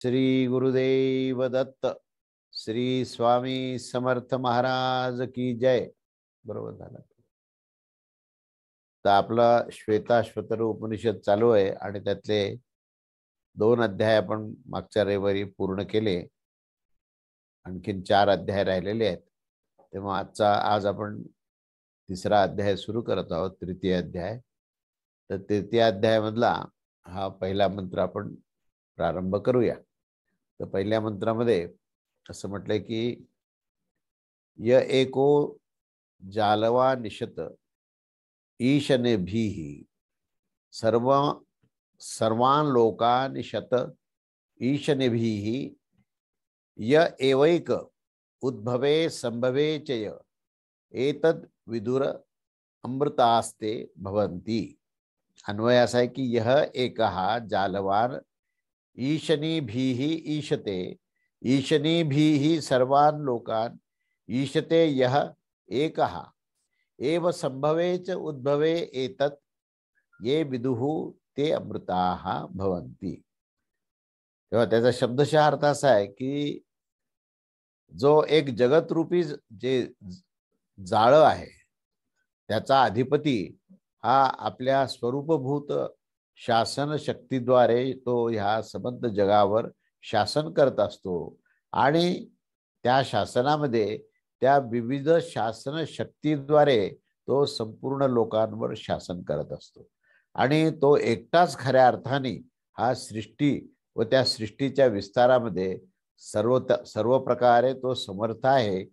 श्री गुरुदेव दत्त. श्री स्वामी समर्थ महाराज की जय. बरोबर झालं. तर आपला श्वेताश्वतर उपनिषद चालू आहे आणि त्यातले 2 अध्याय आपण मागच्या रविवारी पूर्ण केले. आणखीन 4 अध्याय राहिलेले आहेत. तेव्हा आज आपण 3रा अध्याय सुरू करत आहोत, तृतीय अध्याय. तर तृतीय अध्यायामधला हा पहिला मंत्र आपण प्रारंभ करूया. तर पहिल्या मंत्रामध्ये असं म्हटलंय की य एको जालवा निशत ईशने भीहि सर्वान् लोकान् शत ईशने भीहि य एवैक उद्भवे संभवे चय एतद विदुर अमृतास्ते भवन्ति. अन्वय असा आहे की यह एकहा जालवान ईशनीभिः ईशते ईशनीभिः सर्वान् लोकान् ईशते यह एकः एव संभवे च उद्भवे एतत् ये विदुः ते अमृताः भवन्ति. तेव्हा त्याचा शब्दशः अर्थ असा आहे की जो एक जगतरूपी जे जाळं आहे त्याचा अधिपती हा आपल्या स्वरूपभूत शासन शक्तीद्वारे तो ह्या सबंध जगावर शासन करत असतो आणि त्या शासनामध्ये त्या विविध शासन शक्तीद्वारे तो संपूर्ण लोकांवर शासन करत असतो आणि तो एकटाच खऱ्या अर्थाने हा सृष्टी व त्या सृष्टीच्या विस्तारामध्ये सर्व प्रकारे तो समर्थ आहे.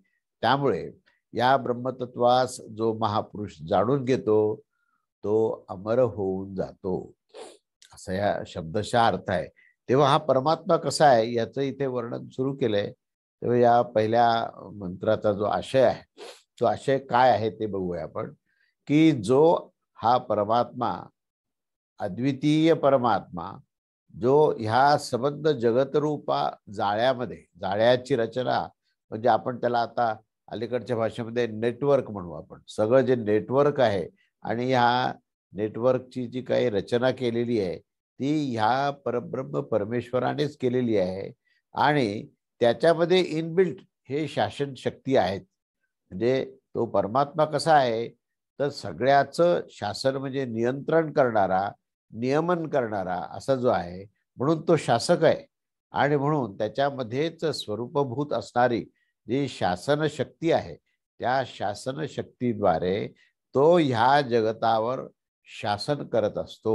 त्यामुळे या ब्रह्मतत्वास जो महापुरुष जाणून घेतो तो अमर होऊन जातो, असा या शब्दशः अर्थ आहे. तेव्हा हा परमात्मा कसा आहे याचं इथे वर्णन सुरू केलंय. तेव्हा या पहिल्या मंत्राचा जो आशय आहे तो आशय काय आहे ते बघूया आपण. की जो हा परमात्मा अद्वितीय परमात्मा जो ह्या सबंध जगतरूपा जाळ्याची रचना म्हणजे आपण त्याला आता अलीकडच्या भाषेमध्ये नेटवर्क म्हणू. आपण सगळं जे नेटवर्क आहे आणि ह्या नेटवर्कची जी काही रचना केलेली आहे ती ह्या परब्रह्म परमेश्वरानेच केलेली आहे आणि त्याच्यामध्ये इनबिल्ट हे शासन शक्ती आहेत. म्हणजे तो परमात्मा कसा आहे तर सगळ्याचं शासन म्हणजे नियंत्रण करणारा, नियमन करणारा असा जो आहे म्हणून तो शासक आहे. आणि म्हणून त्याच्यामध्येच स्वरूपभूत असणारी जी शासन शक्ती आहे त्या शासन शक्तीद्वारे तो ह्या जगतावर शासन करत असतो,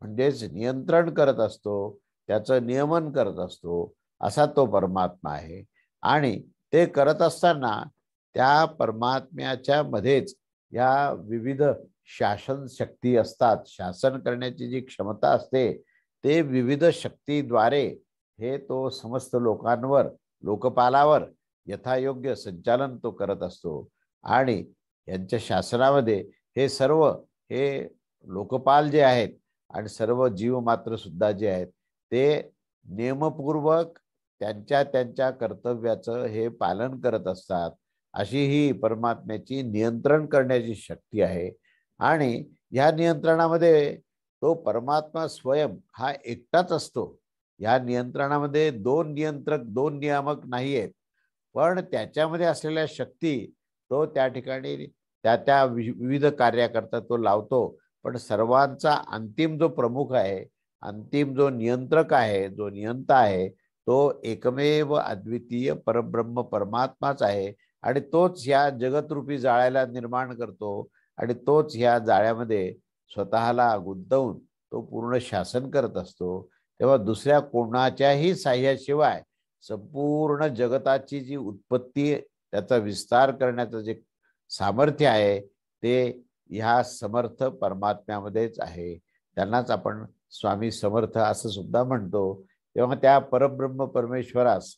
म्हणजेच नियंत्रण करत असतो, त्याचं नियमन करत असतो, असा तो परमात्मा आहे. आणि ते करत असताना त्या परमात्म्याच्या मध्येच या विविध शासन शक्ती असतात. शासन करण्याची जी क्षमता असते ते विविध शक्तीद्वारे हे तो समस्त लोकांवर, लोकपालावर यथायोग्य संचालन तो करत असतो. आणि यांच्या शासनामध्ये हे लोकपाल जे आहेत आणि सर्व जीव मात्र सुद्धा जे आहेत ते नियमपूर्वक त्यांच्या कर्तव्याचं हे पालन करत असतात. अशी ही परमात्म्याची नियंत्रण करण्याची शक्ती आहे. आणि या नियंत्रणामध्ये तो परमात्मा स्वयं हा एकटाच असतो. या नियंत्रणामध्ये 2 नियंत्रक, 2 नियामक नाही आहेत, पण त्याच्यामध्ये असलेल्या शक्ती तो त्या ठिकाणी त्या विविध कार्याकरता तो लावतो. पण सर्वांचा अंतिम जो प्रमुख आहे, अंतिम जो नियंत्रक आहे, जो नियंता आहे तो एकमेव अद्वितीय परब्रह्म परमात्माच आहे. आणि तोच ह्या जगतरूपी जाळ्याला निर्माण करतो आणि तोच ह्या जाळ्यामध्ये स्वतःला गुंतवून तो पूर्ण शासन करत असतो. तेव्हा दुसऱ्या कोणाच्याही साह्याशिवाय संपूर्ण जगताची जी उत्पत्ती, त्याचा विस्तार करण्याचं जे सामर्थ्य आहे ते ह्या समर्थ परमात्म्यामध्येच आहे. त्यांनाच आपण स्वामी समर्थ असं सुद्धा म्हणतो. तेव्हा त्या परब्रह्म परमेश्वरास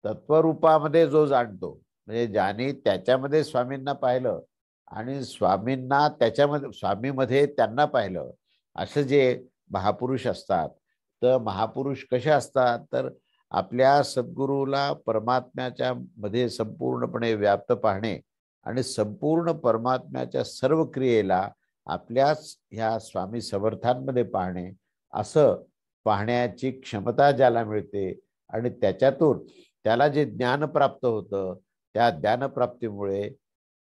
तत्वरूपामध्ये जो जाणतो, म्हणजे ज्याने त्याच्यामध्ये स्वामींना पाहिलं आणि स्वामींना त्याच्यामध्ये, स्वामीमध्ये त्यांना पाहिलं, असं जे महापुरुष असतात. तर महापुरुष कसे असतात तर आपल्या सद्गुरूला परमात्म्याच्या मध्ये संपूर्णपणे व्याप्त पाहणे आणि संपूर्ण परमात्म्याच्या सर्व क्रियेला आपल्याच ह्या स्वामी समर्थांमध्ये पाहणे, असं पाहण्याची क्षमता ज्याला मिळते आणि त्याच्यातून त्याला जे ज्ञान प्राप्त होतं, त्या ज्ञानप्राप्तीमुळे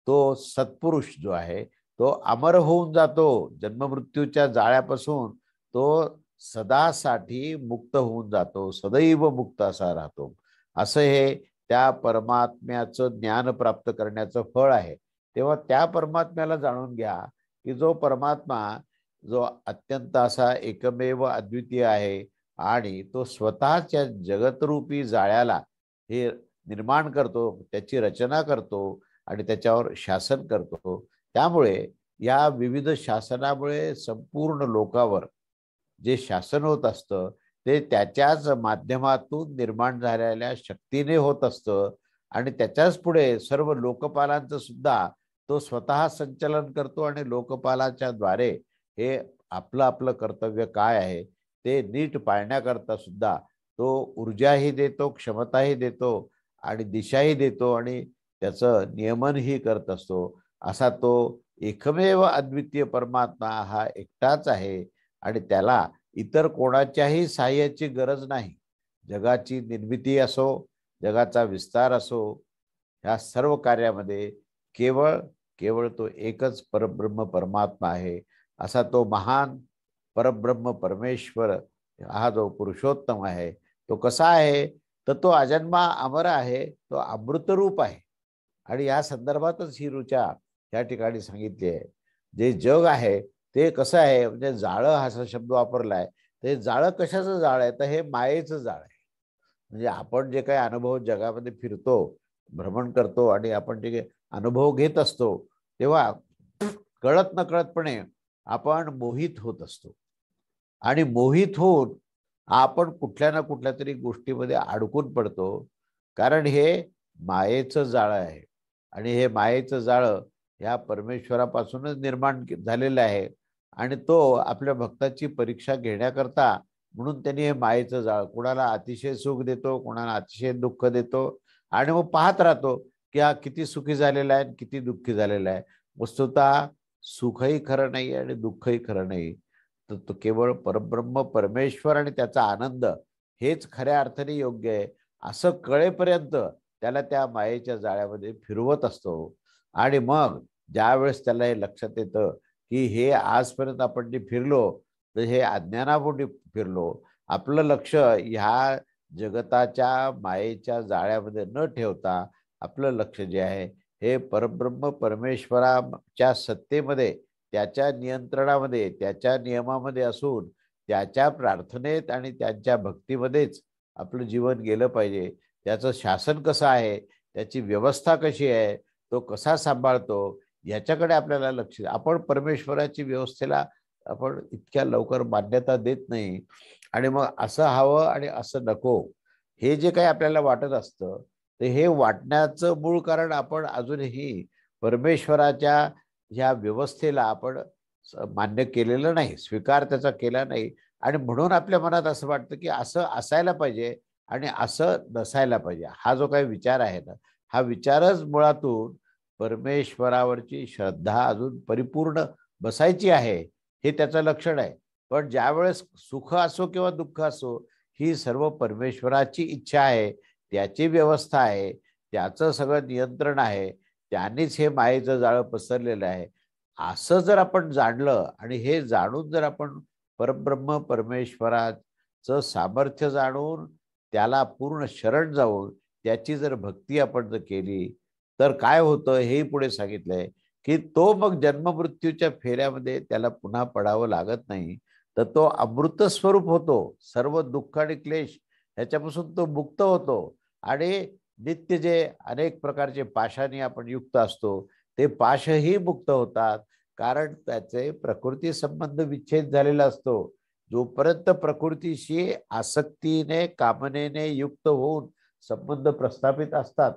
तो सत्पुरुष जो आहे तो अमर होऊन जातो. जन्ममृत्यूच्या जाळ्यापासून तो सदासाठी मुक्त होऊन जातो, सदैव मुक्त असा राहतो. असं हे त्या परमात्म्याचं ज्ञान प्राप्त करण्याचं फळ आहे. तेव्हा त्या परमात्म्याला जाणून घ्या की जो परमात्मा जो अत्यंत असा एकमेव अद्वितीय आहे आणि तो स्वतःच्या जगतरूपी जाळ्याला हे निर्माण करतो, त्याची रचना करतो आणि त्याच्यावर शासन करतो. त्यामुळे या विविध शासनामुळे संपूर्ण लोकावर जे शासन होत असतं ते त्याच्याच माध्यमातून निर्माण झालेल्या शक्तीने होत असतं आणि त्याच्याच पुढे सर्व लोकपालांचं सुद्धा तो स्वतः संचालन करतो आणि लोकपालाच्या द्वारे हे आपलं आपलं कर्तव्य काय आहे ते नीट पाळण्याकरता सुद्धा तो ऊर्जाही देतो, क्षमताही देतो आणि दिशाही देतो आणि त्याचं नियमनही करत असतो. असा तो एकमेव अद्वितीय परमात्मा हा एकटाच आहे आणि त्याला इतर कोणाच्याही सहाय्याची गरज नाही. जगाची निर्मिती असो, जगाचा विस्तार असो, ह्या सर्व कार्यामध्ये केवळ केवळ तो एकच परब्रह्म परमात्मा आहे. असा तो महान परब्रह्म परमेश्वर हा जो पुरुषोत्तम आहे तो कसा आहे, तर तो अजन्मा अमर आहे, तो अमृतरूप आहे. आणि या संदर्भातच ही ऋचा या ठिकाणी सांगितली आहे. जे जग आहे ते कसं आहे, म्हणजे जाळं हा शब्द वापरलाय, ते जाळं कशाचं जाळ आहे, तर हे मायेचं जाळ आहे. म्हणजे आपण जे काही अनुभव जगामध्ये फिरतो, भ्रमण करतो आणि आपण जे अनुभव घेत असतो तेव्हा कळत नकळतपणे आपण मोहित होत असतो आणि मोहित होऊन आपण कुठल्या ना कुठल्या तरी गोष्टीमध्ये अडकून पडतो. कारण हे मायेचं जाळं आहे आणि हे मायेचं जाळं ह्या परमेश्वरापासूनच निर्माण झालेलं आहे आणि तो आपल्या भक्ताची परीक्षा घेण्याकरता म्हणून त्यांनी हे मायेचं जाळ कुणाला अतिशय सुख देतो, कुणाला अतिशय दुःख देतो आणि मग पाहत राहतो की हा किती सुखी झालेला आहे, किती दुःखी झालेला आहे. वस्तुतः सुखही खरं नाही आणि दुःखही खरं नाही, तर तो केवळ परब्रह्म परमेश्वर आणि त्याचा आनंद हेच खऱ्या अर्थाने योग्य आहे असं कळेपर्यंत त्याला त्या मायेच्या जाळ्यामध्ये फिरवत असतो. आणि मग ज्यावेळेस त्याला हे लक्षात येतं की हे आजपर्यंत आपण जे फिरलो तर हे अज्ञानापोटी फिरलो, आपलं लक्ष ह्या जगताच्या मायेच्या जाळ्यामध्ये न ठेवता आपलं लक्ष जे आहे हे परब्रह्म परमेश्वराच्या सत्तेमध्ये, त्याच्या नियंत्रणामध्ये, त्याच्या नियमामध्ये असून त्याच्या प्रार्थनेत आणि त्यांच्या भक्तीमध्येच आपलं जीवन गेलं पाहिजे. त्याचं शासन कसं आहे, त्याची व्यवस्था कशी आहे, तो कसा सांभाळतो याच्याकडे आपल्याला लक्ष. आपण परमेश्वराची व्यवस्थेला आपण इतक्या लवकर मान्यता देत नाही आणि मग असं हवं आणि असं नको हे जे काही आपल्याला वाटत असतं तर हे वाटण्याचं मूळ कारण आपण अजूनही परमेश्वराच्या ह्या व्यवस्थेला आपण मान्य केलेलं नाही, स्वीकार त्याचा केला नाही आणि म्हणून आपल्या मनात असं वाटतं की असं असायला पाहिजे आणि असं नसायला पाहिजे. हा जो काही विचार आहे ना, हा विचारच मुळातून परमेश्वरावरची श्रद्धा अजून परिपूर्ण बसायची आहे हे त्याचं लक्षण आहे. पण ज्यावेळेस सुख असो किंवा दुःख असो ही सर्व परमेश्वराची इच्छा आहे, त्याची व्यवस्था आहे, त्याचं सगळं नियंत्रण आहे, त्यांनीच हे मायेचं जाळं पसरलेलं आहे असं जर आपण जाणलं आणि हे जाणून जर आपण परब्रह्म परमेश्वराचं सामर्थ्य जाणून त्याला पूर्ण शरण जाऊन त्याची जर भक्ती आपण जर केली तर काय होतं हेही पुढे सांगितलंय की तो मग जन्ममृत्यूच्या फेऱ्यामध्ये त्याला पुन्हा पडावं लागत नाही, तर तो अमृत स्वरूप होतो. सर्व दुःख आणि क्लेश ह्याच्यापासून तो मुक्त होतो आणि नित्य जे अनेक प्रकारचे पाशाने आपण युक्त असतो ते पाशही मुक्त होतात. कारण त्याचे प्रकृती संबंध विच्छेद झालेला असतो. जोपर्यंत प्रकृतीशी आसक्तीने कामनेने युक्त होऊन संबंध प्रस्थापित असतात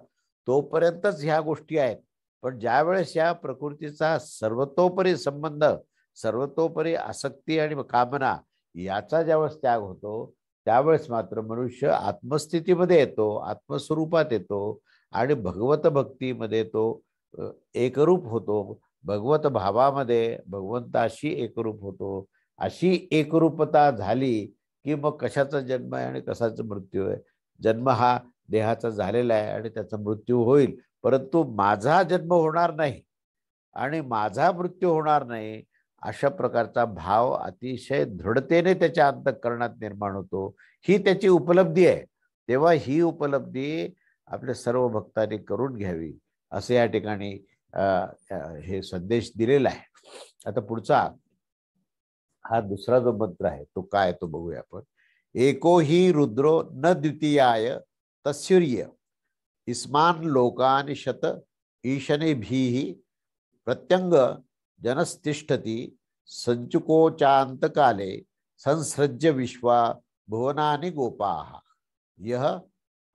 तोपर्यंतच ह्या गोष्टी आहेत. पण ज्यावेळेस या प्रकृतीचा सर्वतोपरी संबंध, सर्वतोपरी आसक्ती आणि कामना याचा ज्यावेळेस त्याग होतो त्यावेळेस मात्र मनुष्य आत्मस्थितीमध्ये येतो, आत्मस्वरूपात येतो आणि भगवत भक्तीमध्ये तो एकरूप होतो. भगवत भावामध्ये भगवंताशी एकरूप होतो. अशी एकरूपता झाली की मग कशाचा जन्म आहे आणि कशाचा मृत्यू आहे जन्म हा देहाचा झालेला आहे आणि त्याचा मृत्यू होईल, परंतु माझा जन्म होणार नाही आणि माझा मृत्यू होणार नाही, अशा प्रकारचा भाव अतिशय दृढतेने त्याच्या अंतःकरणात निर्माण होतो. ही त्याची उपलब्धी आहे. तेव्हा ही उपलब्धी आपल्या सर्व भक्तांनी करून घ्यावी, असे या ठिकाणी हे संदेश दिलेला आहे. आता पुढचा हा दुसरा जो मंत्र आहे तो काय तो बघूया आपण. एको ही रुद्रो न द्वितीयाय तस्युर्य इस्मान लोकान शत ईशने भीहि प्रत्यंग जनस्तिष्ठति संचुकोचांतकाले संसृज्य विश्वा भुवनानि गोपाः. यह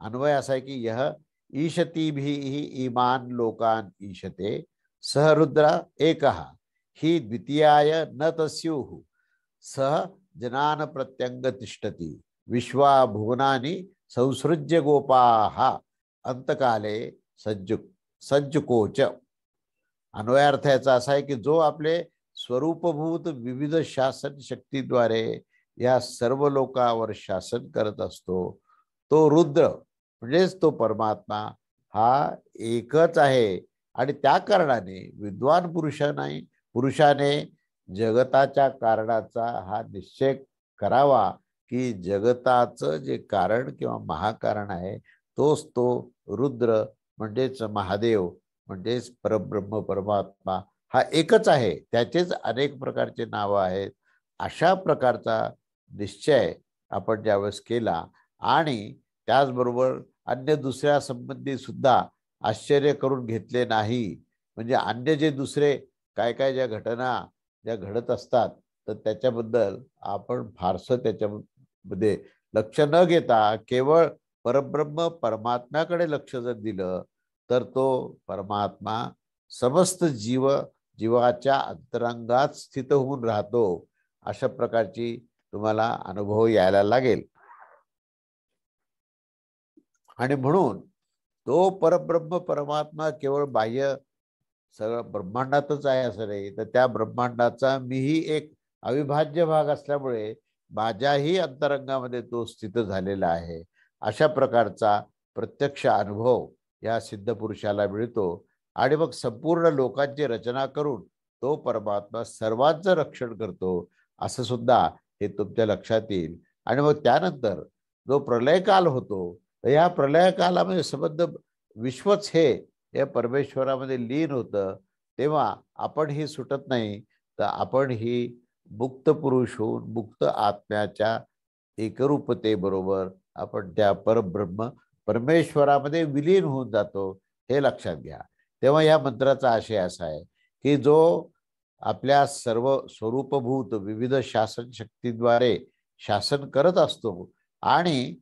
अन्वय असा है कि यह ईशति भी ईमान लोकान ईशते सह रुद्र एकः ही द्वितीयाय न तस्युः सह जनान प्रत्यंग तिष्ठति विश्वा भुवनानि संसृज्य गोपाः अंतकाले सज्जुकोच. अन्वयार्थ याचा असा आहे की जो आपले स्वरूपभूत विविध शासन शक्तीद्वारे या सर्व लोकांवर शासन करत असतो तो रुद्र म्हणजेच तो परमात्मा हा एकच आहे. आणि त्या कारणाने विद्वान पुरुषाने जगताच्या कारणाचा हा निश्चय करावा की जगताचं जे कारण किंवा महाकारण आहे तोच तो रुद्र म्हणजेच महादेव म्हणजेच परब्रह्म परमात्मा हा एकच आहे, त्याचेच अनेक प्रकारचे नाव आहेत. अशा प्रकारचा निश्चय आपण ज्यावेळेस केला आणि त्याचबरोबर अन्य दुसऱ्या संबंधी सुद्धा आश्चर्य करून घेतले नाही. म्हणजे अन्य जे दुसरे काय काय ज्या घटना ज्या घडत असतात तर त्याच्याबद्दल आपण फारसं त्याच्यामध्ये लक्ष न घेता केवळ परब्रह्म परमात्म्याकडे लक्ष जर दिलं तर तो परमात्मा समस्त जीवाच्या अंतरंगात स्थित होऊन राहतो. अशा प्रकारची तुम्हाला अनुभव यायला लागेल. आणि म्हणून तो परब्रह्म परमात्मा केवळ बाह्य सगळं ब्रह्मांडातच आहे असं नाही, तर त्या ब्रह्मांडाचा मीही एक अविभाज्य भाग असल्यामुळे माझ्याही अंतरंगामध्ये तो स्थित झालेला आहे. अशा प्रकारचा प्रत्यक्ष अनुभव या सिद्ध पुरुषाला मिळतो. आणि मग संपूर्ण लोकांची रचना करून तो परमात्मा सर्वांचं रक्षण करतो असं सुद्धा हे तुमच्या लक्षात येईल. आणि मग त्यानंतर जो प्रलयकाल होतो तर या प्रलयकालामध्ये संबंध विश्वच हे या परमेश्वरामध्ये लीन होतं. तेव्हा आपण ही सुटत नाही, तर आपण ही मुक्त पुरुष होऊन मुक्त आत्म्याच्या एकरूपतेबरोबर आपण त्या परब्रह्म परमेश्वरामध्ये विलीन होऊन जातो, हे लक्षात घ्या. तेव्हा या मंत्राचा आशय असा आहे की जो आपल्या सर्व स्वरूपभूत विविध शासन शक्तीद्वारे शासन करत असतो आणि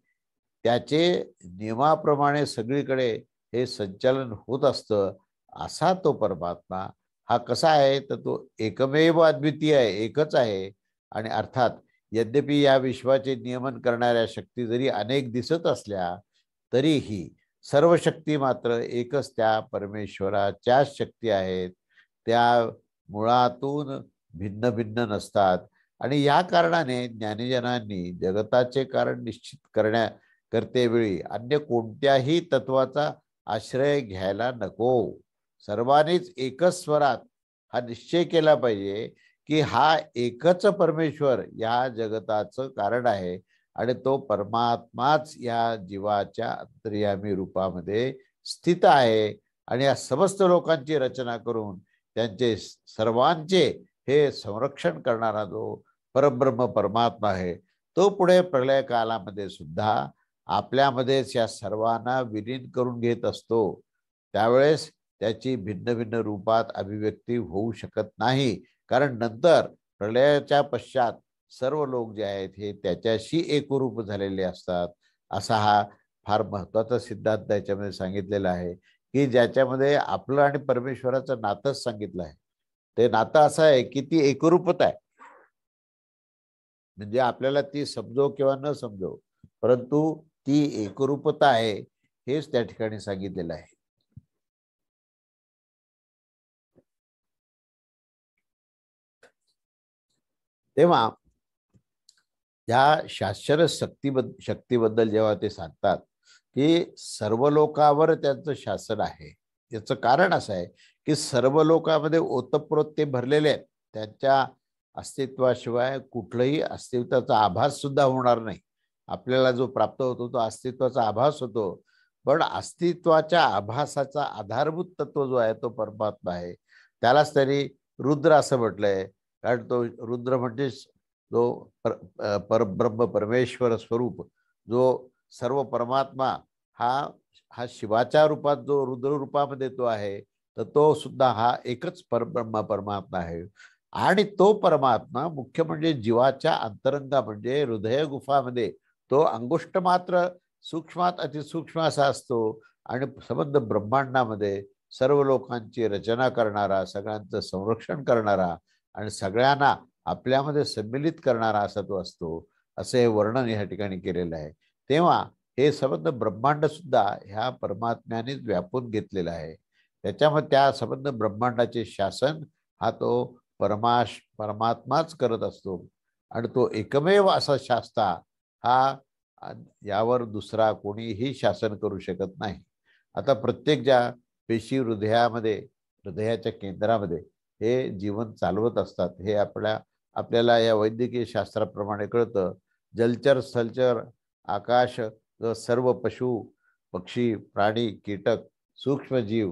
त्याचे नियमाप्रमाणे सगळीकडे हे संचालन होत असतं, असा तो परमात्मा हा कसा आहे तर तो एकमेव अद्वितीय आहे, एकच आहे. आणि अर्थात यद्यपि या विश्वाचे नियमन करणाऱ्या शक्ती जरी अनेक दिसत असल्या तरीही सर्व शक्ती मात्र एकच त्या परमेश्वराच्याच शक्ती आहेत. त्या मुळातून भिन्न भिन्न नसतात. आणि या कारणाने ज्ञानीजनांनी जगताचे कारण निश्चित करतेवेळी अन्य कोणत्याही तत्वाचा आश्रय घ्यायला नको. सर्वांनीच एकच स्वरात हा निश्चय केला पाहिजे की हा एकच परमेश्वर या जगताचं कारण आहे आणि तो परमात्माच या जीवाच्या अंतर्यामी रूपामध्ये स्थित आहे. आणि या समस्त लोकांची रचना करून त्यांचे सर्वांचे हे संरक्षण करणारा जो परब्रह्म परमात्मा आहे तो पुढे प्रलय कालामध्ये सुद्धा आपल्यामध्येच या सर्वांना विलीन करून घेत असतो. त्यावेळेस त्याची भिन्न भिन्न रूपात अभिव्यक्ती होऊ शकत नाही, कारण नंतर प्रलयाच्या पश्चात सर्व लोक जे आहेत हे त्याच्याशी एकरूप झालेले असतात. असा हा फार महत्वाचा सिद्धांत त्याच्यामध्ये सांगितलेला आहे की ज्याच्यामध्ये आपलं आणि परमेश्वराचं नातंच सांगितलं आहे. ते नातं असं आहे की ती एकरूपता आहे. म्हणजे आपल्याला ती समजो किंवा न समजो, परंतु ती एकरूपता आहे हेच त्या ठिकाणी सांगितलेलं आहे. तेव्हा या शास्त्र शक्तीबद्दल जेव्हा ते सांगतात की सर्व लोकांवर त्यांचं शासन आहे. याचं कारण असं आहे की सर्व लोकांमध्ये ओतप्रोत ते भरलेले आहेत. त्यांच्या अस्तित्वाशिवाय कुठलंही अस्तित्वाचा आभास सुद्धा होणार नाही. आपल्याला जो प्राप्त होतो तो अस्तित्वाचा आभास होतो, पण अस्तित्वाच्या आभासाचा आधारभूत तत्व जो आहे तो परमात्मा आहे. त्यालाच त्यांनी रुद्र असं म्हटलंय, कारण तो रुद्र म्हणजे जो परब्रह्म परमेश्वर स्वरूप, जो सर्व परमात्मा हा शिवाच्या रूपात जो रुद्र रूपामध्ये तो आहे, तर तो सुद्धा हा एकच परब्रह्म परमात्मा आहे. आणि तो परमात्मा मुख्य म्हणजे जीवाच्या अंतरंगा म्हणजे हृदय गुफामध्ये तो अंगुष्ट मात्र सूक्ष्मात अतिसूक्ष्म असा असतो आणि संबंध ब्रह्मांडामध्ये सर्व लोकांची रचना करणारा, सगळ्यांचं संरक्षण करणारा आणि सगळ्यांना आपल्यामध्ये सम्मिलित करणारा असा तो असतो, असे हे वर्णन या ठिकाणी केलेलं आहे. तेव्हा हे संबंध ब्रह्मांड सुद्धा ह्या परमात्म्यानेच व्यापून घेतलेला आहे. त्याच्यामध्ये त्या संबंध ब्रह्मांडाचे शासन हा तो परमात्माच करत असतो आणि तो एकमेव असा शास्ता हा यावर दुसरा कोणीही शासन करू शकत नाही. आता प्रत्येक ज्या पेशी हृदयामध्ये, हृदयाच्या केंद्रामध्ये हे जीवन चालवत असतात, हे आपल्याला या वैद्यकीय शास्त्राप्रमाणे कळतं. जलचर, स्थलचर, आकाश, सर्व पशु पक्षी, प्राणी, कीटक, सूक्ष्मजीव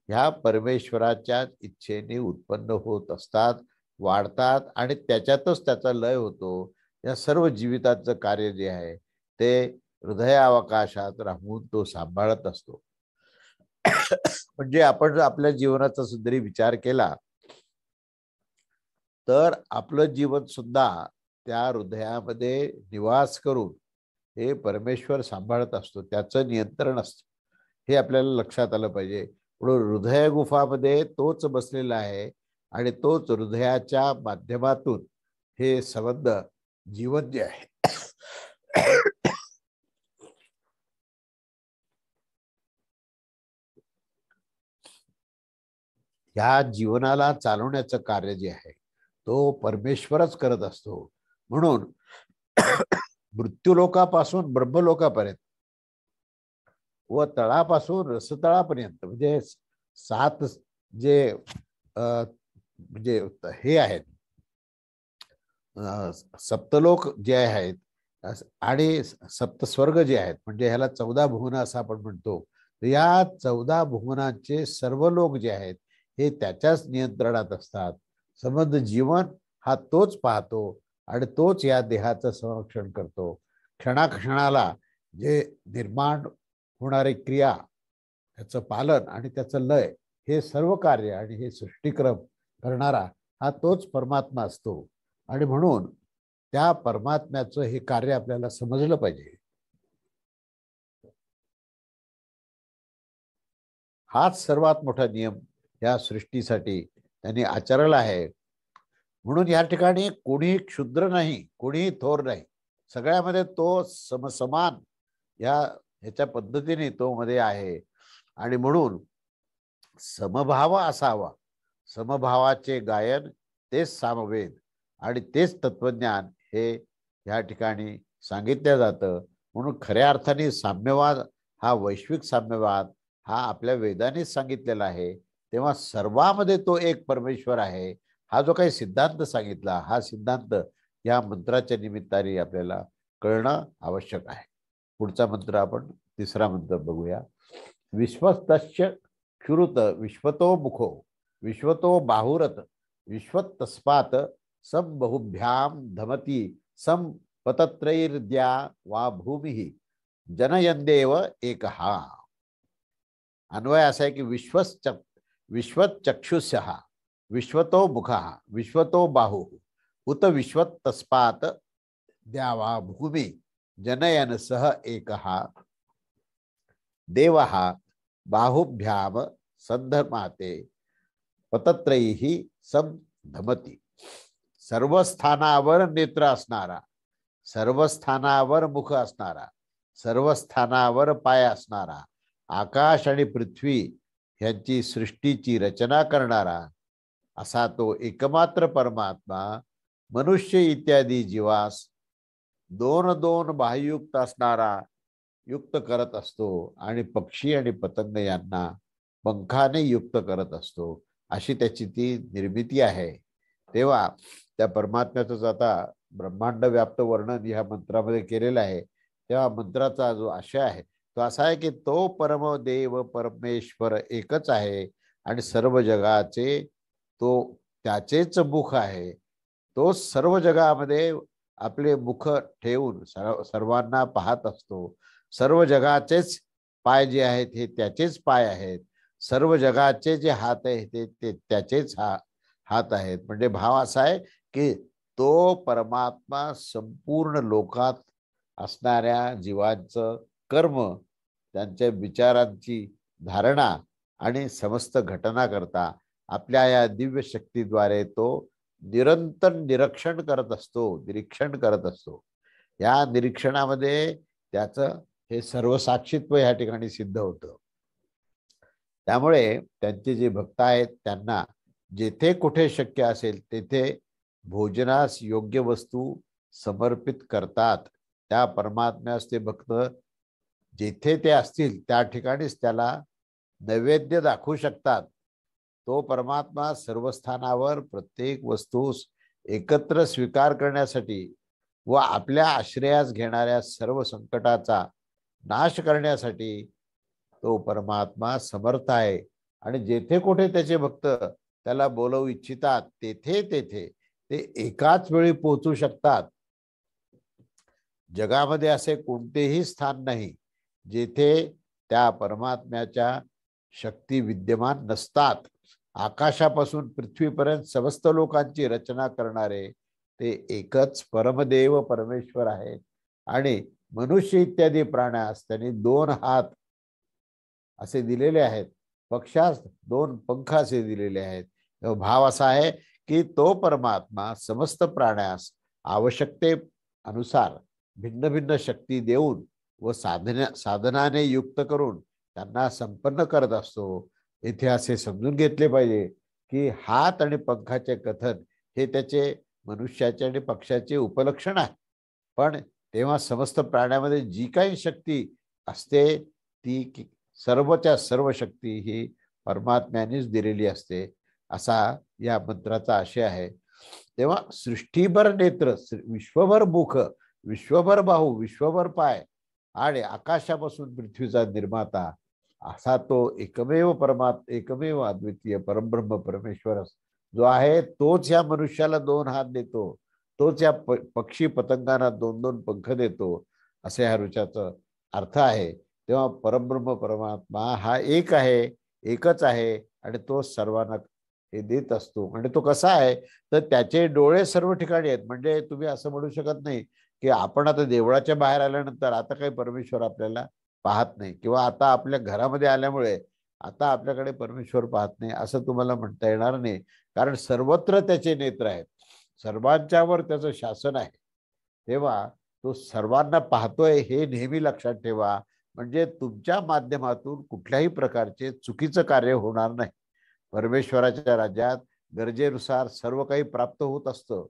ह्या परमेश्वराच्या इच्छेने उत्पन्न होत असतात, वाढतात आणि त्याच्यातच त्याचा लय होतो. या सर्व जीविताचं कार्य जे आहे ते हृदयावकाशात राहून तो सांभाळत असतो. म्हणजे आपण जर आपल्या जीवनाचा सुंदरी विचार केला तर आपलं जीवन सुद्धा त्या हृदयामध्ये निवास करून हे परमेश्वर सांभाळत असतो, त्याचं नियंत्रण असतं. हे आपल्याला लक्षात आलं पाहिजे. म्हणून हृदय गुफामध्ये तोच बसलेला आहे आणि तोच हृदयाच्या माध्यमातून हे संबंध जीवन जे आहे या जीवनाला चालवण्याचं कार्य जे आहे तो परमेश्वरच करत असतो. म्हणून मृत्यूलोकापासून ब्रह्मलोकापर्यंत व तळापासून रसतळापर्यंत म्हणजे 7 जे म्हणजे हे आहेत सप्तलोक जे आहेत आणि सप्तस्वर्ग जे आहेत, म्हणजे ह्याला 14 भुवन असं आपण म्हणतो. या 14 भुवनांचे सर्व लोक जे आहेत हे त्याच्याच नियंत्रणात असतात. संबंध जीवन हा तोच पाहतो आणि तोच या देहाचं संरक्षण करतो. क्षणाक्षणाला जे निर्माण होणारी क्रिया, त्याचं पालन आणि त्याचं लय, हे सर्व कार्य आणि हे सृष्टिक्रम करणारा हा तोच परमात्मा असतो. आणि म्हणून त्या परमात्म्याचं हे कार्य आपल्याला समजलं पाहिजे. हाच सर्वात मोठा नियम या सृष्टीसाठी त्यांनी आचरला आहे. म्हणून या ठिकाणी कोणीही क्षुद्र नाही, कोणीही थोर नाही, सगळ्यामध्ये तो समसमान ह्याच्या पद्धतीने तो मध्ये आहे. आणि म्हणून समभाव असावा, समभावाचे गायन तेच सामवेद आणि तेच तत्वज्ञान हे या ठिकाणी सांगितलं जातं. म्हणून खऱ्या अर्थाने साम्यवाद हा वैश्विक साम्यवाद हा आपल्या वेदानेच सांगितलेला आहे. तेव्हा सर्वांमध्ये तो एक परमेश्वर आहे. हा जो काही सिद्धांत सांगितला, हा सिद्धांत या मंत्राच्या निमित्ताने आपल्याला कळणं आवश्यक आहे. पुढचा मंत्र आपण तिसरा मंत्र बघूया. विश्वतस्य क्षुरुत विश्वतो मुखो विश्वतो बाहुरत विश्वतस्मात् सम बहुभ्याम धमती सम पतत्रैर्द्या वा भूमी जनयन्देव एकहा. अन्वय असा आहे की विश्वचक्षुषः विश्वतो मुखः विश्वतो बाहु उत विश्वतस्मात् द्यावा भूमी जनयन सह एकहा देवः बाहुभ्याम संधमाते पतत्रैः संधमती. सर्व स्थानावर नेत्र असणारा, सर्व स्थानावर मुख असणारा, सर्व स्थानावर पाय असणारा, आकाश आणि पृथ्वी ह्यांची सृष्टीची रचना करणारा असा तो एकमात्र परमात्मा मनुष्य इत्यादी जीवास दोन दोन बाह्युक्त असणारा युक्त करत असतो आणि पक्षी आणि पतंग यांना पंखाने युक्त करत असतो, अशी त्याची ती निर्मिती आहे. तेव्हा त्या परमात्म्याचं आता ब्रह्मांड व्याप्त वर्णन ह्या मंत्रामध्ये केलेलं आहे. तेव्हा मंत्राचा जो आशय आहे तो असा आहे की तो परमदेव परमेश्वर एकच आहे आणि सर्व जगाचे तो त्याचेच मुख आहे. तो सर्व जगामध्ये आपले मुख ठेवून सर्वांना पाहत असतो. सर्व जगाचेच पाय जे आहेत हे त्याचेच पाय आहेत. सर्व जगाचे जे हात आहेत ते त्याचेच हात आहेत. म्हणजे भाव असा आहे की तो परमात्मा संपूर्ण लोकात असणाऱ्या जीवांचं कर्म, त्यांच्या विचारांची धारणा आणि समस्त घटना करता आपल्या या दिव्य शक्तीद्वारे तो निरंतर निरीक्षण करत असतो. या निरीक्षणामध्ये त्याचं हे सर्व साक्षीत्व या ठिकाणी सिद्ध होतं. त्यामुळे त्यांचे जे भक्त आहेत त्यांना जेथे कुठे शक्य असेल तेथे भोजनास योग्य वस्तू समर्पित करतात. त्या परमात्म्यास ते भक्त जेथे ते असतील त्या ठिकाणीच त्याला नैवेद्य दाखवू शकतात. तो परमात्मा सर्व स्थानावर प्रत्येक वस्तूस एकत्र स्वीकार करण्यासाठी व आपल्या आश्रयास घेणाऱ्या सर्व संकटाचा नाश करण्यासाठी तो परमात्मा समर्थ आहे. आणि जेथे कुठे त्याचे भक्त त्याला बोलवू इच्छितात तेथे तेथे ते एकाच वेळी पोहोचू शकतात. जगामध्ये असे कोणतेही स्थान नाही जेथे त्या परमात्म्याच्या शक्ती विद्यमान नसतात. आकाशापासून पृथ्वीपर्यंत समस्त लोकांची रचना करणारे ते एकच परमदेव परमेश्वर आहेत. आणि मनुष्य इत्यादी प्राण्यास त्यांनी 2 हात असे दिलेले आहेत, पक्षास 2 पंख असे दिलेले आहेत. भाव असा आहे की तो परमात्मा समस्त प्राण्यास आवश्यकते अनुसार भिन्न भिन्न शक्ती देऊन व साधनाने युक्त करून त्यांना संपन्न करत असतो. इथे असे समजून घेतले पाहिजे की हात आणि पंखाचे कथन हे त्याचे मनुष्याचे आणि पक्षाचे उपलक्षण आहे. पण तेव्हा समस्त प्राण्यामध्ये जी काही शक्ती असते ती सर्वच्या सर्व शक्ती ही परमात्म्यानेच दिलेली असते, असा या मंत्राचा आशय आहे. तेव्हा सृष्टीभर नेत्र, विश्वभर मुख, विश्वभर बाहू, विश्वभर पाय आणि आकाशापासून पृथ्वीचा निर्माता असा तो एकमेव अद्वितीय परमब्रह्म परमेश्वर जो आहे तोच या मनुष्याला 2 हात देतो, तोच या पक्षी पतंगांना 2-2 पंख देतो, असे ह्या ऋचाचा अर्थ आहे. तेव्हा परमब्रह्म परमात्मा हा एक आहे, एकच आहे आणि तो सर्वांना हे देत असतो. म्हणजे तो कसा आहे तर त्याचे डोळे सर्व ठिकाणी आहेत. म्हणजे तुम्ही असं म्हणू शकत नाही की आपण आता देवळाच्या बाहेर आल्यानंतर आता काही परमेश्वर आपल्याला पाहत नाही, किंवा आता आपल्या घरामध्ये आल्यामुळे आता आपल्याकडे परमेश्वर पाहत नाही, असं तुम्हाला म्हणता येणार नाही. कारण सर्वत्र त्याचे नेत्र आहेत, सर्वांच्यावर त्याचं शासन आहे. तेव्हा तो सर्वांना पाहतोय हे नेहमी लक्षात ठेवा. म्हणजे तुमच्या माध्यमातून कुठल्याही प्रकारचे चुकीचं कार्य होणार नाही. परमेश्वराच्या राज्यात गरजेनुसार सर्व काही प्राप्त होत असतं.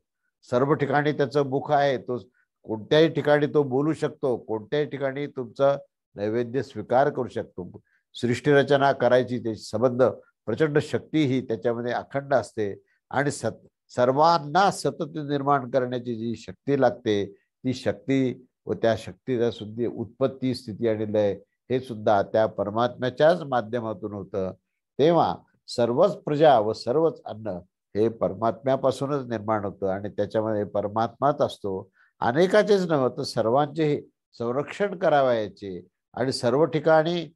सर्व ठिकाणी त्याचं मुख आहे, तो कोणत्याही ठिकाणी तो बोलू शकतो, कोणत्याही ठिकाणी तुमचं नैवेद्य स्वीकार करू शकतो. सृष्टी रचना करायची त्याची संबंध प्रचंड शक्ती ही त्याच्यामध्ये अखंड असते. आणि सर्वांना सतत निर्माण करण्याची जी शक्ती लागते ती शक्ती व त्या शक्तीचा सुद्धा उत्पत्ती, स्थिती आणि लय हे सुद्धा त्या परमात्म्याच्याच माध्यमातून होतं. तेव्हा सर्वच प्रजा व सर्वच अन्न हे परमात्म्यापासूनच निर्माण होतं आणि त्याच्यामध्ये परमात्माच असतो. अनेकाचेच नव्हे तर सर्वांचे संरक्षण करावयाचे आणि सर्व ठिकाणी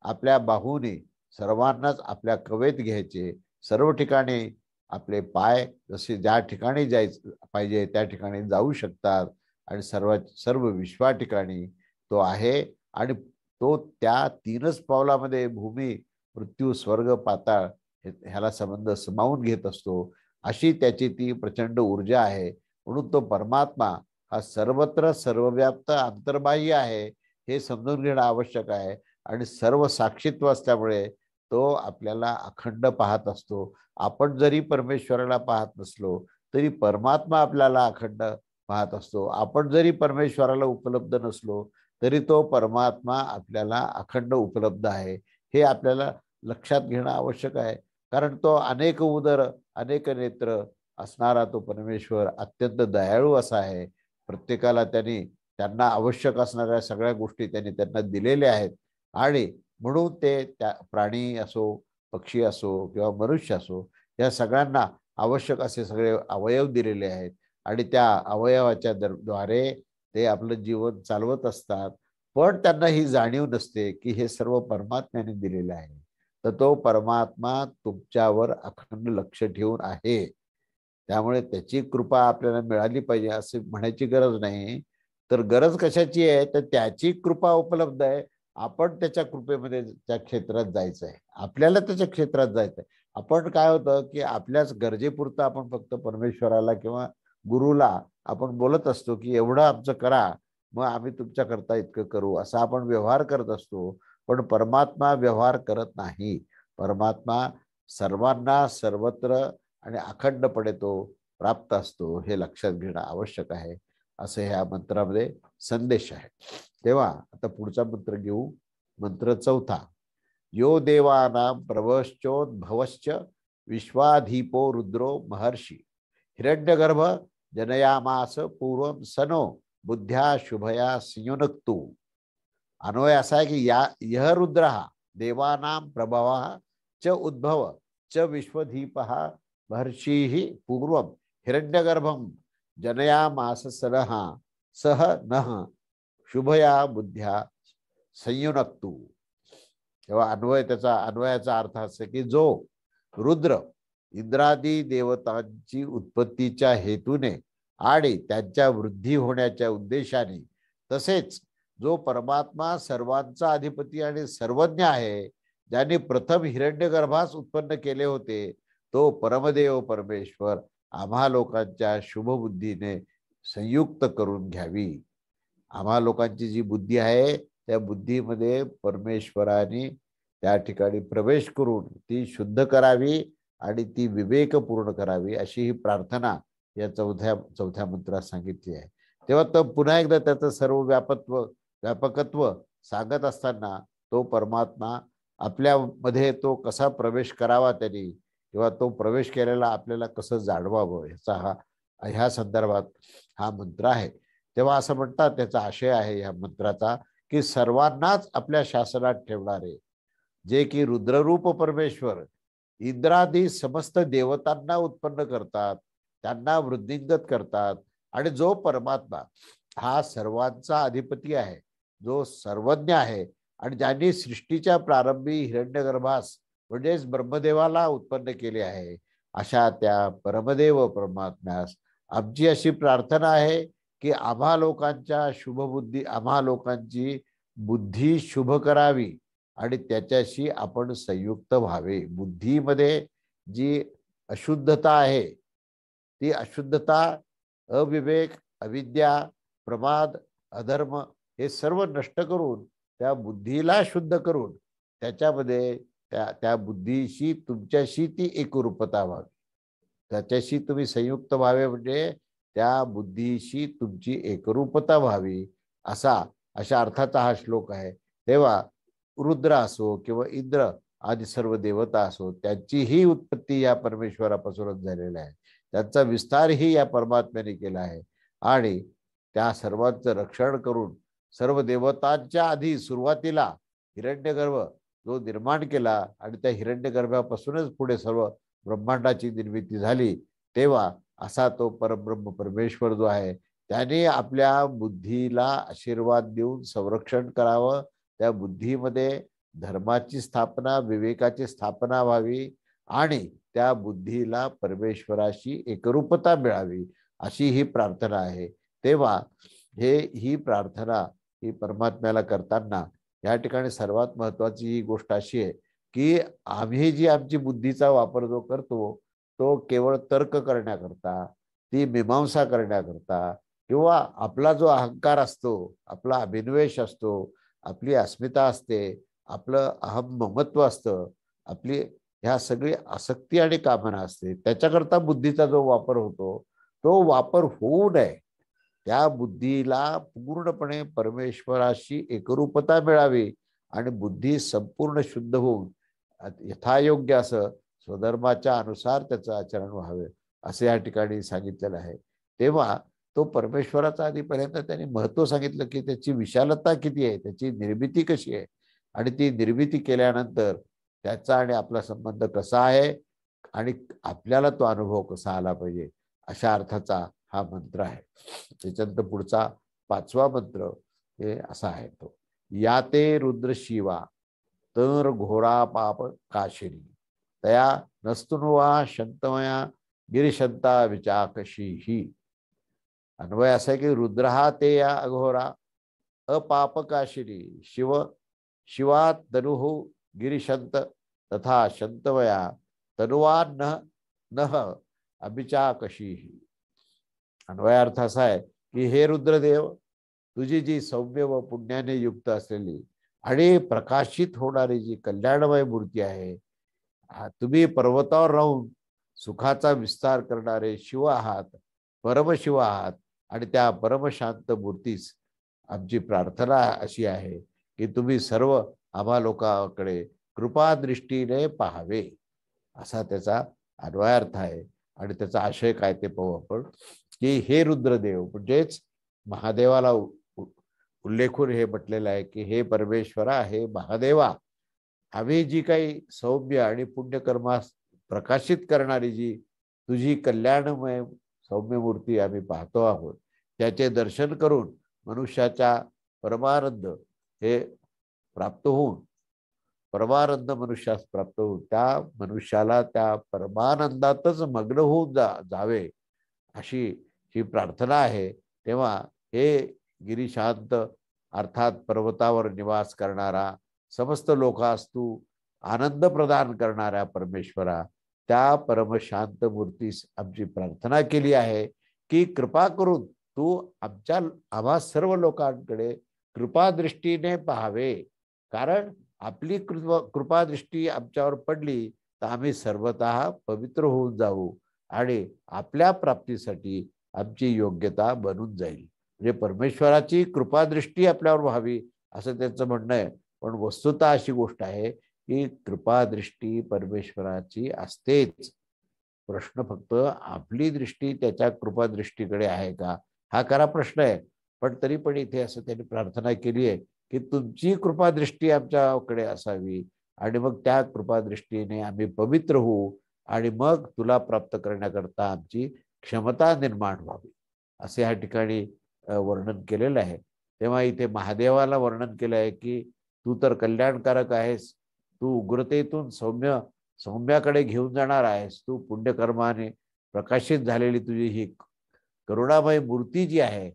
आपल्या बाहूने सर्वांनाच आपल्या कवेत घ्यायचे. सर्व ठिकाणी आपले पाय जसे ज्या ठिकाणी जायचं पाहिजे त्या ठिकाणी जाऊ शकतात आणि सर्व विश्वा ठिकाणी तो आहे. आणि तो त्या 3च पावलामध्ये भूमी, मृत्यू, स्वर्ग, पाताळ ह्याला संबंध समावून घेत असतो. अशी त्याची ती प्रचंड ऊर्जा आहे. म्हणून तो परमात्मा हा सर्वत्र सर्वव्याप्त अंतर्बाह्य आहे हे समजून घेणं आवश्यक आहे. आणि सर्व साक्षीत्व असल्यामुळे तो आपल्याला अखंड पाहत असतो. आपण जरी परमेश्वराला पाहत नसलो तरी परमात्मा आपल्याला अखंड पाहत असतो. आपण जरी परमेश्वराला उपलब्ध नसलो तरी तो परमात्मा आपल्याला अखंड उपलब्ध आहे हे आपल्याला लक्षात घेणं आवश्यक आहे. कारण तो अनेक उदर अनेक नेत्र असणारा तो परमेश्वर अत्यंत दयाळू असा आहे. प्रत्येकाला त्यांना आवश्यक असणाऱ्या सगळ्या गोष्टी त्यांना दिलेल्या आहेत आणि म्हणून ते त्या प्राणी असो, पक्षी असो किंवा मनुष्य असो, या सगळ्यांना आवश्यक असे सगळे अवयव दिलेले आहेत आणि त्या अवयवाच्या द्वारे ते आपलं जीवन चालवत असतात. पण त्यांना ही जाणीव नसते की हे सर्व परमात्म्याने दिलेलं आहे. तर तो परमात्मा तुमच्यावर अखंड लक्ष ठेवून आहे. त्यामुळे त्याची कृपा आपल्याला मिळाली पाहिजे असे म्हणायची गरज नाही. तर गरज कशाची आहे? तर त्याची कृपा उपलब्ध आहे. आपण त्याच्या कृपेमध्ये त्या क्षेत्रात जायचं आहे. आपल्याला त्याच्या क्षेत्रात जायचं आहे. आपण काय होतं की आपल्याच गरजेपुरतं आपण फक्त परमेश्वराला किंवा गुरुला आपण बोलत असतो की एवढं आमचं करा, मग आम्ही तुमच्या करता इतकं करू, असा आपण व्यवहार करत असतो. पण परमात्मा व्यवहार करत नाही. परमात्मा सर्वांना सर्वत्र आणि अखंडपणे तो प्राप्त असतो हे लक्षात घेणं आवश्यक आहे, असं ह्या मंत्रामध्ये संदेश आहे. तेव्हा आता पुढचा मंत्र घेऊ. मंत्र चौथा. यो देवानां प्रवश्चोद्भवश्च विश्वाधीपो रुद्रो महर्षी हिरण्यगर्भ जनयामास पूर्व सनो बुद्ध्या शुभया संयुनक्तु. अन्वय असा आहे की या यह रुद्र देवानां प्रभव च उद्भव च विश्वधीप महर्षि पूर्व हिरण्यगर्भम जनयामास सह नः शुभया बुद्ध्या संयुनक्तु. तेव्हा अन्वयाचा अर्थ असा की जो रुद्र इंद्रादी देवतांची उत्पत्तीच्या हेतूने आणि त्यांच्या वृद्धी होण्याच्या उद्देशाने, तसेच जो परमात्मा सर्वांचा अधिपती आणि सर्वज्ञ आहे, ज्याने प्रथम हिरण्यगर्भास उत्पन्न केले होते, तो परमदेव परमेश्वर आम्हा लोकांच्या शुभबुद्धीने संयुक्त करून घ्यावी. आम्हा लोकांची जी बुद्धी आहे त्या बुद्धीमध्ये परमेश्वराने त्या ठिकाणी प्रवेश करून ती शुद्ध करावी आणि ती विवेकपूर्ण करावी, अशी ही प्रार्थना या चौथ्या मंत्रात सांगितली आहे. तेव्हा तो पुन्हा एकदा त्याचं सर्व व्यापकत्व सांगत असताना तो परमात्मा आपल्यामध्ये तो कसा प्रवेश करावा त्यांनी, किंवा तो प्रवेश केलेला आपल्याला कसं जाणवावं, ह्या संदर्भात हा मंत्र आहे. तेव्हा असं म्हणतात, त्याचा आशय आहे या मंत्राचा की सर्वांनाच आपल्या शासनात ठेवणारे जे की रुद्ररूप परमेश्वर इंद्रादी समस्त देवतांना उत्पन्न करतात, त्यांना वृद्धिंगत करतात, आणि जो परमात्मा हा सर्वांचा अधिपती आहे, जो सर्वज्ञ आहे आणि ज्यांनी सृष्टीच्या प्रारंभी हिरण्यगर्भास म्हणजेच ब्रह्मदेवाला उत्पन्न केले आहे, अशा त्या परमदेव परमात्म्यास आमची अशी प्रार्थना आहे की आम्हा लोकांची बुद्धी शुभ करावी आणि त्याच्याशी आपण संयुक्त व्हावे. बुद्धीमध्ये जी अशुद्धता आहे, ती अशुद्धता, अविवेक, अविद्या, प्रमाद, अधर्म हे सर्व नष्ट करून त्या बुद्धीला शुद्ध करून त्याच्यामध्ये त्या बुद्धीशी तुमच्याशी ती एकरूपता व्हावी, त्याच्याशी तुम्ही संयुक्त व्हावे, म्हणजे त्या बुद्धीशी तुमची एकरूपता व्हावी, अशा अर्थाचा हा श्लोक आहे. तेव्हा रुद्र असो किंवा इंद्र आदी सर्व देवता असो, त्यांचीही उत्पत्ती या परमेश्वरापासूनच झालेली आहे, त्यांचा विस्तारही या परमात्म्याने केला आहे. आणि त्या सर्वांचं रक्षण करून सर्व देवतांच्या आधी सुरुवातीला हिरण्यगर्भ जो निर्माण केला आणि त्या हिरण्यगर्भापासूनच पुढे सर्व ब्रह्मांडाची निर्मिती झाली, तेव्हा असा तो परब्रह्म परमेश्वर जो आहे त्याने आपल्या बुद्धीला आशीर्वाद देऊन संरक्षण करावं, त्या बुद्धीमध्ये धर्माची स्थापना, विवेकाची स्थापना व्हावी आणि त्या बुद्धीला परमेश्वराशी एकरूपता मिळावी, अशी ही प्रार्थना आहे. तेव्हा ही प्रार्थना ही परमात्म्याला करताना या ठिकाणी सर्वात महत्वाची ही गोष्ट अशी आहे की आम्ही जी आमची बुद्धीचा वापर जो करतो तो केवळ तर्क करण्याकरता, ती मीमांसा करण्याकरता, किंवा आपला जो अहंकार असतो, आपला अभिनिवेश असतो, आपली अस्मिता असते, आपलं अहम ममत्व असतं, आपली ह्या सगळी आसक्ती आणि कामना असते, त्याच्याकरता बुद्धीचा जो वापर होतो तो वापर होऊ नये, त्या बुद्धीला पूर्णपणे परमेश्वराशी एकरूपता मिळावी आणि बुद्धी संपूर्ण शुद्ध होऊन यथायोग्य असं स्वधर्माच्या अनुसार त्याचं आचरण व्हावे असे या ठिकाणी सांगितलेलं आहे. तेव्हा तो परमेश्वराचा आधी पहिल्यांदा त्यांनी महत्व सांगितलं की त्याची विशालता किती आहे, त्याची निर्मिती कशी आहे आणि ती निर्मिती केल्यानंतर त्याचा आणि आपला संबंध कसा आहे आणि आपल्याला तो अनुभव कसा आला पाहिजे अशा अर्थाचा हा मंत्र आहे. त्याच्यानंतर पुढचा 5वा मंत्र हे असा आहे तो, याते रुद्र शिवा तर घोरा पाप काशिनी तया नस्तुनवा शंतमया गिरिशंता विचाकशी ही. अन्वय असा आहे की रुद्र हा ते या अघोरा अपापकाशिनी शिव शिवा तनुहु गिरिशंत तथा शंतवया तनुवा नह अभिचाकशी. अन्वयार्थ असा आहे की हे रुद्रदेव, तुझी जी सौम्य व पुण्याने युक्त असलेली आणि प्रकाशित होणारी जी कल्याणमय मूर्ती आहे, तुम्ही पर्वतावर राहून सुखाचा विस्तार करणारे शिव आहात, परमशिव आहात आणि त्या परमशांत मूर्तीस आमची प्रार्थना अशी आहे की तुम्ही सर्व आम्हा लोकांकडे कृपादृष्टीने पाहावे असा त्याचा अन्वयार्थ आहे. आणि त्याचा आशय काय ते पाहू आपण की हे रुद्रदेव म्हणजेच महादेवाला उल्लेखून हे म्हटलेलं आहे की हे परमेश्वरा, हे महादेवा, आम्ही जी काही सौम्य आणि पुण्यकर्मास प्रकाशित करणारी जी तुझी कल्याणमय सौम्य मूर्ती आम्ही पाहतो आहोत, त्याचे दर्शन करून मनुष्याच्या परमानंद हे प्राप्त होऊन, परमानंद मनुष्यास प्राप्त होऊन त्या मनुष्याला त्या परमानंदातच मग्न होऊन जावे अशी ही प्रार्थना आहे. तेव्हा हे गिरीशांत अर्थात पर्वतावर निवास करणारा, समस्त लोकांस तू आनंद प्रदान करणाऱ्या परमेश्वरा, त्या परमशांत मूर्तीस आमची प्रार्थना केली आहे की कृपा करून तू आम्हा सर्व लोकांकडे कृपादृष्टीने पाहावे. कारण आपली कृपादृष्टी आमच्यावर पडली तर आम्ही सर्वतः पवित्र होऊन जाऊ आणि आपल्या प्राप्तीसाठी आमची योग्यता बनून जाईल. म्हणजे परमेश्वराची कृपादृष्टी आपल्यावर व्हावी असं त्यांचं म्हणणं आहे. पण वस्तुतः अशी गोष्ट आहे की कृपादृष्टी परमेश्वराची असतेच. प्रश्न फक्त आपली दृष्टी त्याच्या कृपादृष्टीकडे आहे का हा खरा प्रश्न आहे. पण तरी पण इथे असं त्यांनी प्रार्थना केली आहे की तुमची कृपादृष्टी आमच्याकडे असावी आणि मग त्या कृपादृष्टीने आम्ही पवित्र होऊ आणि मग तुला प्राप्त करण्याकरता आमची क्षमता निर्माण व्हावी असे या ठिकाणी वर्णन केलेलं आहे. तेव्हा इथे महादेवाला वर्णन केलं आहे की तू तर कल्याणकारक आहेस, तू उग्रतेतून सौम्याकडे घेऊन जाणार आहेस, तू पुण्यकर्माने प्रकाशित झालेली तुझी ही करुणामय मूर्ती जी आहे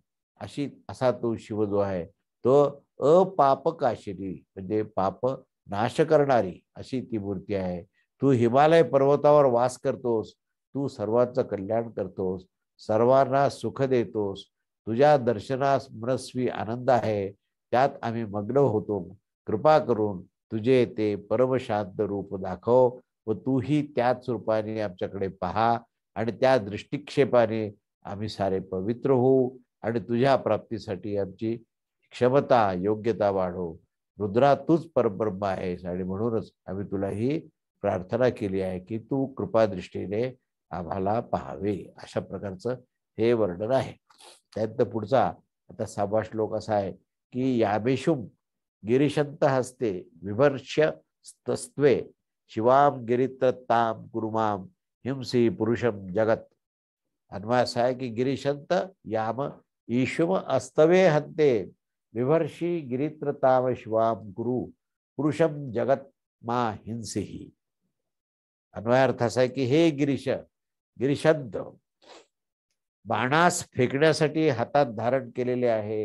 असा तो शिव जो आहे तो अपापकाशिनी म्हणजे पाप नाश करणारी अशी ती मूर्ती आहे. तू हिमालय पर्वतावर वास करतोस, तू सर्वांचं कल्याण करतोस, सर्वांना सुख देतोस, तुझ्या दर्शनास मनस्वी आनंद आहे, त्यात आम्ही मग्न होतो. कृपा करून तुझे ते परमशांत रूप दाखव व तूही त्याच रूपाने आमच्याकडे पहा आणि त्या दृष्टिक्षेपाने आम्ही सारे पवित्र होऊ आणि तुझ्या प्राप्तीसाठी आमची क्षमता योग्यता वाढव. रुद्रा तूच परब्रह्म आहेस आणि म्हणूनच आम्ही तुला ही प्रार्थना केली आहे की तू कृपादृष्टीने आम्हाला पाहावे. अशा प्रकारचं हे वर्णन आहे. त्यानंतर पुढचा आता 6वा श्लोक असा आहे की याभेशुम गिरिशंत हस्ते विभर्ष्य स्तस्त्वे शिवाम गिरित्रताम कुरुमाम हिंसी पुरुषम जगत. अन्वय असा आहे की गिरिशंत याम ईशुम अस्तवे हंते विभर्षी गिरित्रताम शिवाम गुरु पुरुषम जगत मा हिंसी. अन्वयार्थ असा आहे की हे गिरिशंत, बाणास फेकण्यासाठी हातात धारण केलेले आहे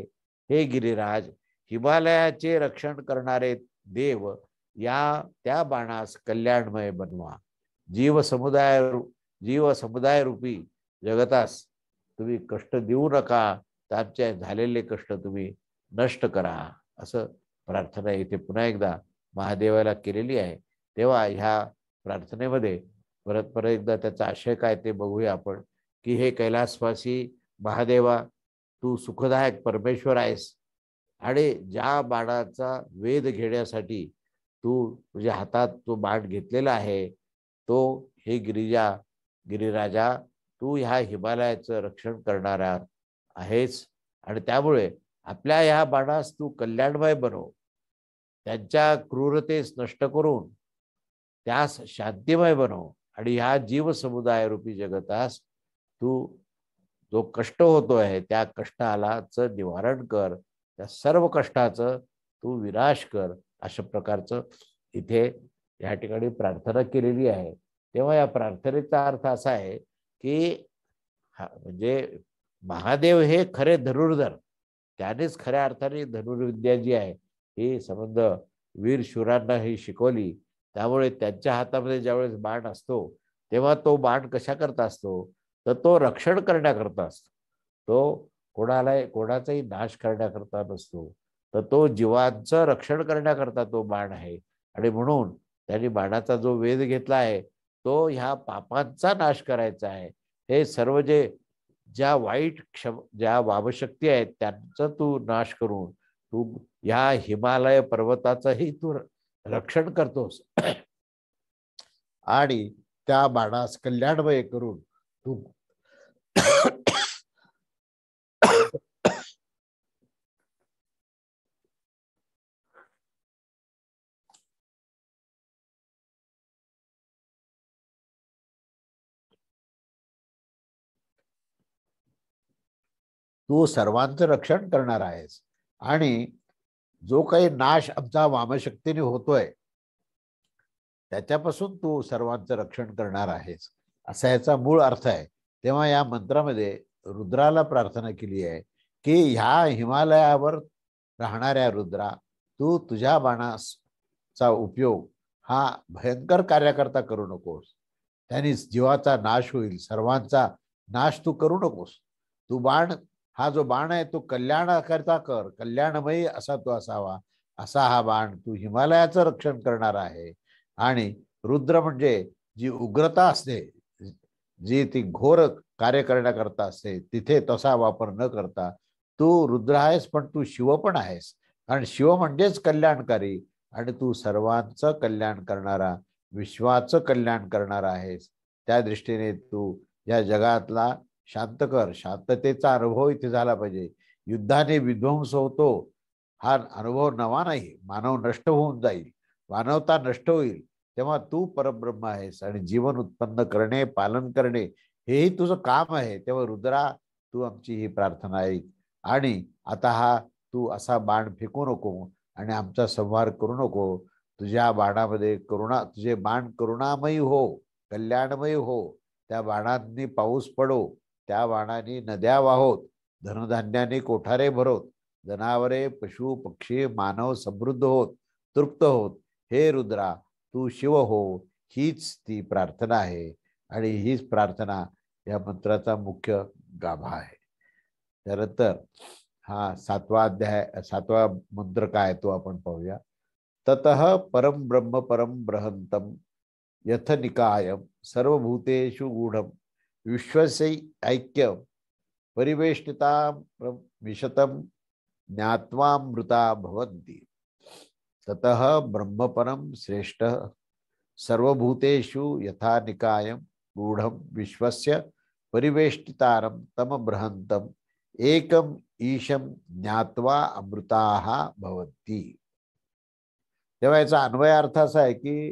हे गिरिराज, हिमालयाचे रक्षण करणारे देव, त्या बाणास कल्याणमय बनवा. जीव समुदाय रूपी जगतास तुम्ही कष्ट देऊ नका, त्यांचे झालेले कष्ट तुम्ही नष्ट करा असं प्रार्थना इथे पुन्हा एकदा महादेवाला केलेली आहे. तेव्हा ह्या प्रार्थनेमध्ये परत एकदा त्याचा आशय काय ते बघूया आपण की हे कैलासवासी महादेवा, तू सुखदायक परमेश्वर आहेस आणि ज्या बाणाचा वेध घेण्यासाठी तू तुझ्या हातात तो बाण घेतलेला आहे तो हे गिरिराजा तू ह्या हिमालयाचं रक्षण करणारा आहेस आणि त्यामुळे आपल्या ह्या बाणास तू कल्याणमय बनव, त्यांच्या क्रूरतेस नष्ट करून त्यास शांतिमय बनव आणि ह्या जीव समुदाय रूपी जगतास तू जो कष्ट होतोय त्या कष्टालाचं निवारण कर, त्या सर्व कष्टाचं तू विनाश कर, अशा प्रकारचं इथे या ठिकाणी प्रार्थना केलेली आहे. तेव्हा या प्रार्थनेचा अर्थ असा आहे की म्हणजे महादेव हे खरे धनुर्धर, त्यानेच खऱ्या अर्थाने धनुर्विद्या जी आहे ही संबंध वीर शूरांना ही शिकवली. त्यामुळे त्यांच्या हातामध्ये ज्यावेळेस बाण असतो तेव्हा तो बाण कशा करता असतो तर तो रक्षण करण्याकरता असतो, तो कोणाचाही नाश करण्याकरता नसतो, तर तो जीवांचं रक्षण करण्याकरता तो बाण आहे. आणि म्हणून त्यांनी बाणाचा जो वेध घेतला आहे तो ह्या पापांचा नाश करायचा आहे. हे सर्व ज्या वाईट ज्या वामशक्ती आहेत त्यांचा तू नाश करून तू ह्या हिमालय पर्वताचंही तू रक्षण करतोस आणि त्या बाणास कल्याणमय करून तू तू सर्वांचं रक्षण करणार आहेस आणि जो काही नाश आमचा वामशक्तीने होतोय त्याच्यापासून तू सर्वांचं रक्षण करणार आहेस, असा याचा मूळ अर्थ आहे. तेव्हा या मंत्रामध्ये रुद्राला प्रार्थना केली आहे की ह्या हिमालयावर राहणाऱ्या रुद्रा तू तुझ्या बाणाचा उपयोग हा भयंकर कार्याकरता करू नकोस, त्यांनी जीवाचा नाश होईल, सर्वांचा नाश तू करू नकोस. तू बाण हा जो बाण आहे तो कल्याणाकरता कर, कल्याणमयी असा तो असावा, असा हा बाण तू हिमालयाचं रक्षण करणार आहे. आणि रुद्र म्हणजे जी उग्रता असते, जी ती घोर कार्य करण्याकरता असते, तिथे तसा वापर न करता तू रुद्र आहेस पण तू शिव पण आहेस, कारण शिव म्हणजेच कल्याणकारी आणि तू सर्वांचं कल्याण करणारा, विश्वाचं कल्याण करणारा आहेस. त्या दृष्टीने तू या जगातला शांत कर, शांततेचा अनुभव इथे झाला पाहिजे. युद्धाने विध्वंस होतो हा अनुभव नवा नाही, मानव नष्ट होऊन जाईल, मानवता नष्ट होईल, तेव्हा तू परब्रह्म आहेस आणि जीवन उत्पन्न करणे, पालन करणे हेही तुझं काम आहे. तेव्हा रुद्रा तू आमची ही प्रार्थना ऐक आणि आता हा तू असा बाण फेकू नको आणि आमचा संहार करू नको. तुझ्या बाणामध्ये करुणा, तुझे बाण करुणामयी हो, कल्याणमयी हो, त्या बाणांनी पाऊस पडो, त्या बाणांनी नद्या वाहोत, धनधान्याने कोठारे भरोत, जनावरे पशु पक्षी मानव समृद्ध होत, तृप्त होत. हे रुद्रा तू शिव हो, हीच ती प्रार्थना आहे आणि हीच प्रार्थना या मंत्राचा मुख्य गाभा आहे. त्यानंतर हा 7वा अध्याय, 7वा मंत्र काय तो आपण पाहूया. ततः परम ब्रह्म परम बृहंतम यथ निकायम सर्वभूतेषु गूढम विश्वस्य ऐक्य परिवेष्टिता विशतम ज्ञात्वामृता भवन्ति. ततः ब्रह्मपरम श्रेष्ठ सर्वभूतेषु यथा निकायम गूढ़म विश्वस्य परिवेष्टितारम तम बृहंतम एकम ईशम ज्ञात्वा अमृताः भवन्ति. तेव्हा याचा अन्वय अर्थ असा आहे की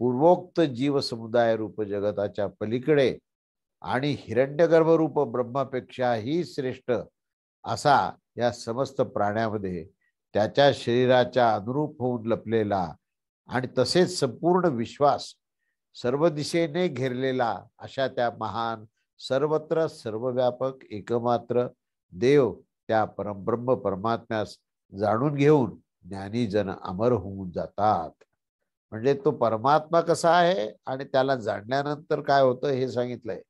पूर्वोक्त जीव समुदाय रूप जगताच्या पलीकडे आणि हिरण्यगर्भ रूप ब्रह्मापेक्षाही श्रेष्ठ असा या समस्त प्राण्यामध्ये त्याच्या शरीराच्या अनुरूप होऊन लपलेला आणि तसेच संपूर्ण विश्वास सर्व दिशेने घेरलेला अशा त्या महान सर्वत्र सर्वव्यापक एकमात्र देव त्या परमब्रह्म परमात्म्यास जाणून घेऊन ज्ञानी जन अमर होऊन जातात. म्हणजे तो परमात्मा कसा आहे आणि त्याला जाणल्यानंतर काय होतं हे सांगितलंय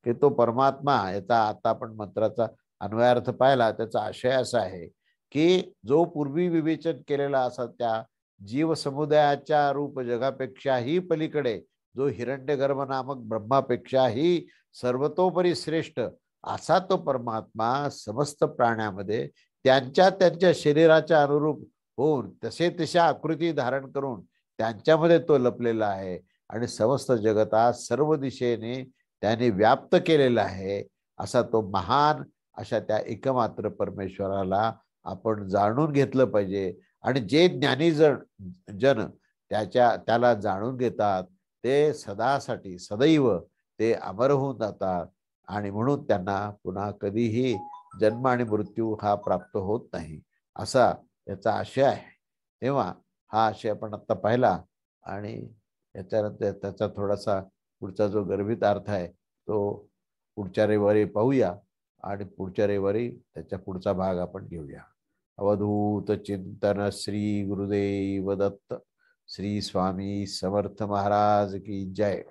की तो परमात्मा, याचा आता आपण मंत्राचा अन्वयार्थ पाहिला, त्याचा आशय असा आहे की जो पूर्वी विवेचन केलेला असा त्या जीव समुदायाच्या रूप जगापेक्षाही पलीकडे जो हिरण्यगर्भ नामक ब्रह्मापेक्षाही सर्वतोपरी श्रेष्ठ असा तो परमात्मा समस्त प्राण्यामध्ये त्यांच्या त्यांच्या शरीराच्या अनुरूप होऊन तसे तशा आकृती धारण करून त्यांच्यामध्ये तो लपलेला आहे आणि समस्त जगतात सर्व दिशेने त्याने व्याप्त केलेला आहे. असा तो महान अशा त्या एकमात्र परमेश्वराला आपण जाणून घेतलं पाहिजे. आणि जे ज्ञानी जन त्याला जाणून घेतात ते सदासाठी सदैव ते अमर होऊन जातात आणि म्हणून त्यांना पुन्हा कधीही जन्म आणि मृत्यू हा प्राप्त होत नाही, असा याचा आशय आहे. तेव्हा हा आशय आपण आता पाहिला आणि याच्यानंतर त्याचा थोडासा पुढचा जो गर्भित अर्थ आहे तो पुढच्या रविवारी पाहूया आणि पुढच्या रविवारी त्याचा पुढचा भाग आपण घेऊया. अवधूत चिंतन श्री गुरुदेव दत्त. श्री स्वामी समर्थ महाराज की जय.